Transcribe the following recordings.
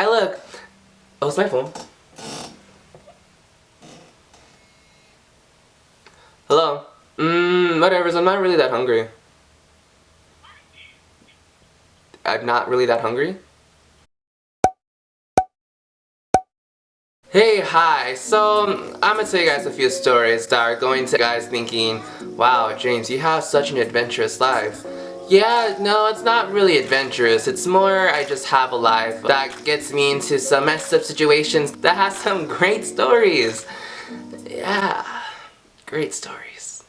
I look. Oh, it's my phone. Hello? Whatever, I'm not really that hungry. I'm not really that hungry? Hey, hi. So, I'm gonna tell you guys a few stories that are going to guys thinking, wow, James, you have such an adventurous life. Yeah, no, it's not really adventurous. It's more I just have a life that gets me into some messed up situations that has some great stories. Yeah, great stories.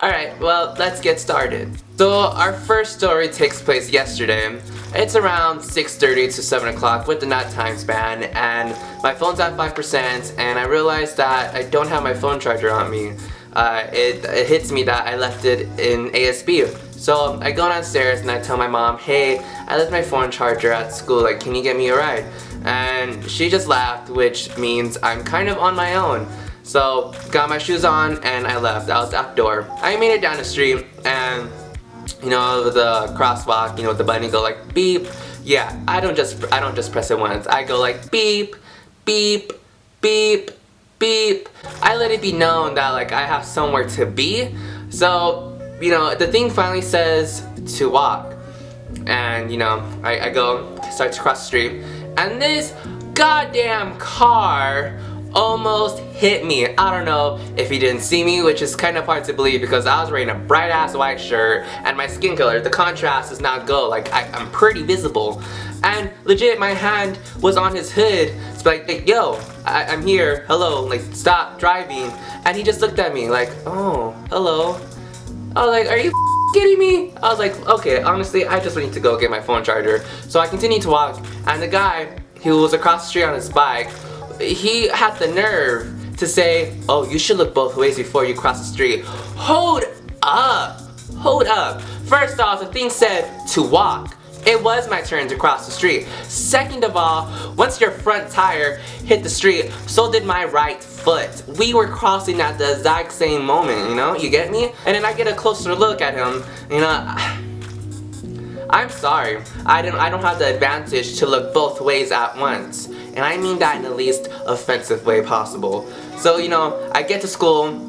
Alright, well, let's get started. So, our first story takes place yesterday. It's around 6:30 to 7 o'clock with the night time span, and my phone's at 5%, and I realized that I don't have my phone charger on me. It hits me that I left it in ASB. So, I go downstairs and I tell my mom, hey, I left my phone charger at school, like, can you get me a ride? And she just laughed, which means I'm kind of on my own. So, got my shoes on and I left. I was outdoor. I made it down the street and, you know, the crosswalk, you know, the button go like beep. Yeah, I don't just press it once. I go like beep, beep, beep, beep. I let it be known that like I have somewhere to be. So, you know, the thing finally says to walk. And, you know, I go, start to cross the street, and this goddamn car almost hit me. I don't know if he didn't see me, which is kind of hard to believe because I was wearing a bright ass white shirt and my skin color, the contrast does not go, like I'm pretty visible. And legit my hand was on his hood. It's like, hey, yo, I'm here, hello, like stop driving. And he just looked at me like, oh, hello. I was like, are you kidding me? I was like, okay, honestly, I just need to go get my phone charger. So I continued to walk, and the guy who was across the street on his bike, he had the nerve to say, oh, you should look both ways before you cross the street. Hold up. Hold up. First off, the thing said to walk. It was my turn to cross the street. Second of all, once your front tire hit the street, so did my right foot. We were crossing at the exact same moment, you know? You get me? And then I get a closer look at him, you know, I'm sorry. I don't have the advantage to look both ways at once. And I mean that in the least offensive way possible. So, you know, I get to school,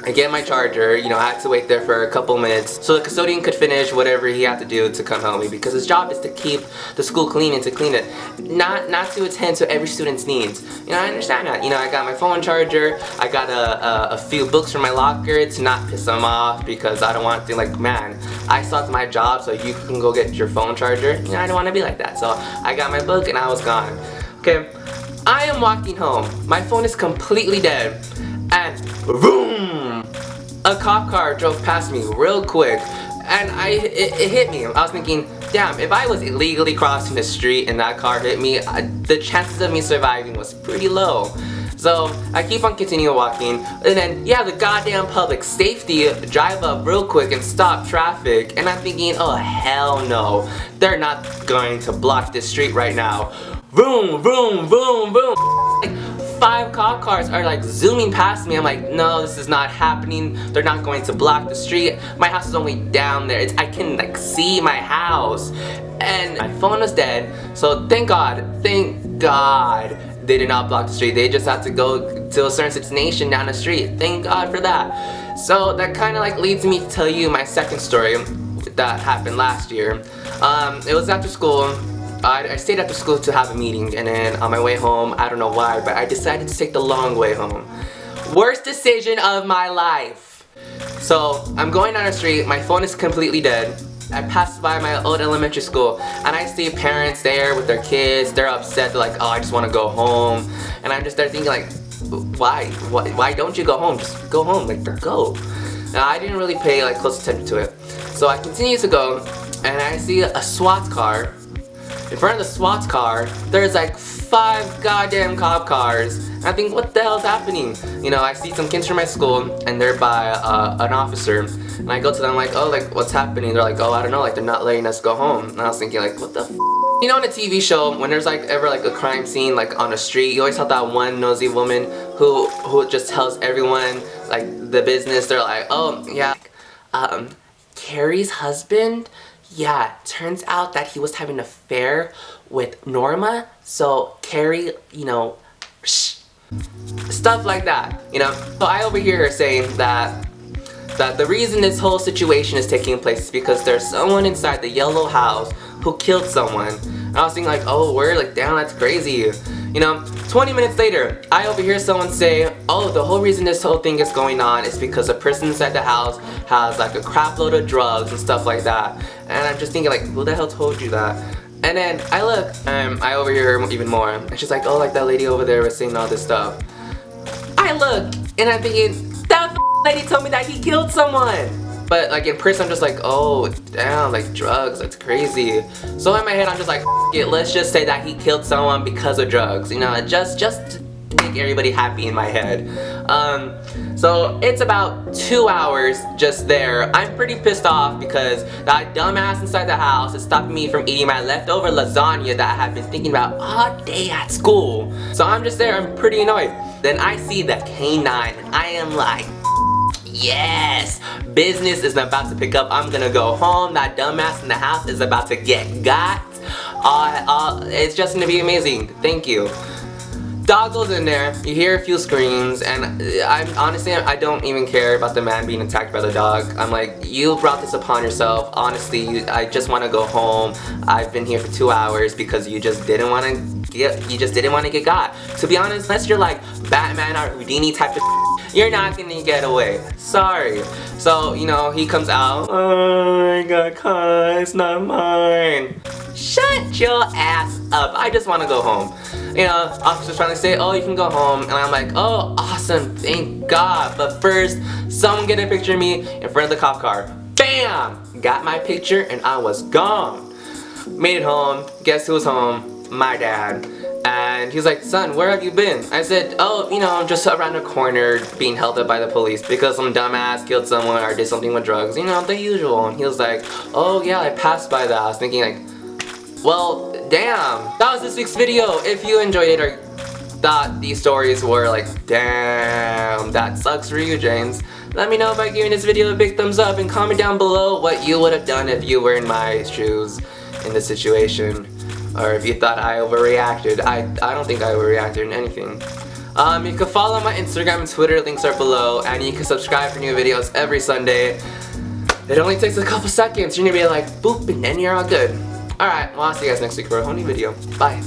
I get my charger, you know, I had to wait there for a couple minutes so the custodian could finish whatever he had to do to come help me, because his job is to keep the school clean and to clean it, not to attend to every student's needs. You know, I understand that. You know, I got my phone charger, I got a few books from my locker to not piss them off, because I don't want to, like, man, I sucked my job so you can go get your phone charger. You know, I don't want to be like that. So I got my book and I was gone. Okay, I am walking home. My phone is completely dead. And boom! A cop car drove past me real quick, and it hit me. I was thinking, damn, if I was illegally crossing the street and that car hit me, the chances of me surviving was pretty low. So I keep on continuing walking, and then yeah, the goddamn public safety drive up real quick and stop traffic, and I'm thinking, oh hell no, they're not going to block this street right now. Boom, boom, boom, boom. Like 5 cop cars are like zooming past me. I'm like, no, this is not happening. They're not going to block the street. My house is only down there. I can like see my house. And my phone was dead. So thank God they did not block the street. They just had to go to a certain destination down the street. Thank God for that. So that kind of like leads me to tell you my second story that happened last year. It was after school. I stayed after school to have a meeting, and then on my way home, I don't know why, but I decided to take the long way home. Worst decision of my life. So I'm going down the street, my phone is completely dead. I passed by my old elementary school, and I see parents there with their kids. They're upset, they're like, oh, I just want to go home. And I'm just there thinking like, why don't you go home? Just go home, like, go. Now, I didn't really pay like close attention to it. So I continue to go, and I see a SWAT car. In front of the SWAT car, there's like 5 goddamn cop cars. And I think, what the hell's happening? You know, I see some kids from my school, and they're by an officer. And I go to them like, oh, like, what's happening? They're like, oh, I don't know, like, they're not letting us go home. And I was thinking like, what the f? You know, in a TV show, when there's like ever like a crime scene like on a street, you always have that one nosy woman who just tells everyone like the business. They're like, oh, yeah, Carrie's husband? Yeah, turns out that he was having an affair with Norma, so Carrie, stuff like that, So I overhear her saying that the reason this whole situation is taking place is because there's someone inside the yellow house who killed someone. And I was thinking like, oh, word, like, damn, that's crazy. 20 minutes later, I overhear someone say, oh, the whole reason this whole thing is going on is because a person inside the house has like a crap load of drugs and stuff like that. And I'm just thinking like, who the hell told you that? And then I look, I overhear her even more. And she's like, oh, like that lady over there was saying all this stuff. I look, and I'm thinking, that lady told me that he killed someone. But like in person, I'm just like, oh, damn, like drugs, that's crazy. So in my head, I'm just like, it, let's just say that he killed someone because of drugs. Just to make everybody happy in my head. So it's about 2 hours just there. I'm pretty pissed off because that dumbass inside the house is stopping me from eating my leftover lasagna that I have been thinking about all day at school. So I'm just there, I'm pretty annoyed. Then I see the K9 and I am like, yes, business is about to pick up. I'm gonna go home. That dumbass in the house is about to get got. It's just gonna be amazing. Thank you. Dog goes in there, you hear a few screams, and I don't even care about the man being attacked by the dog. I'm like, you brought this upon yourself. Honestly, I just want to go home. I've been here for 2 hours because you just didn't want to get got. To be honest, unless you're like Batman or Houdini type of you're not gonna get away. Sorry. So, he comes out. Oh, I got caught. It's not mine. Shut your ass up. I just want to go home. Officer's trying to say, oh, you can go home. And I'm like, oh, awesome. Thank God. But first, someone get a picture of me in front of the cop car. Bam! Got my picture and I was gone. Made it home. Guess who was home? My dad. And he's like, son, where have you been? I said, oh, just around the corner being held up by the police because some dumbass killed someone or did something with drugs. The usual. And he was like, oh yeah, I passed by that. I was thinking like, well, damn. That was this week's video. If you enjoyed it or thought these stories were like, damn, that sucks for you, James, let me know by giving this video a big thumbs up and comment down below what you would have done if you were in my shoes in this situation. Or if you thought I overreacted. I don't think I overreacted in anything. You can follow my Instagram and Twitter, links are below, and you can subscribe for new videos every Sunday. It only takes a couple seconds. You're gonna be like, boop, and then you're all good. Alright, well, I'll see you guys next week for a whole new video. Bye.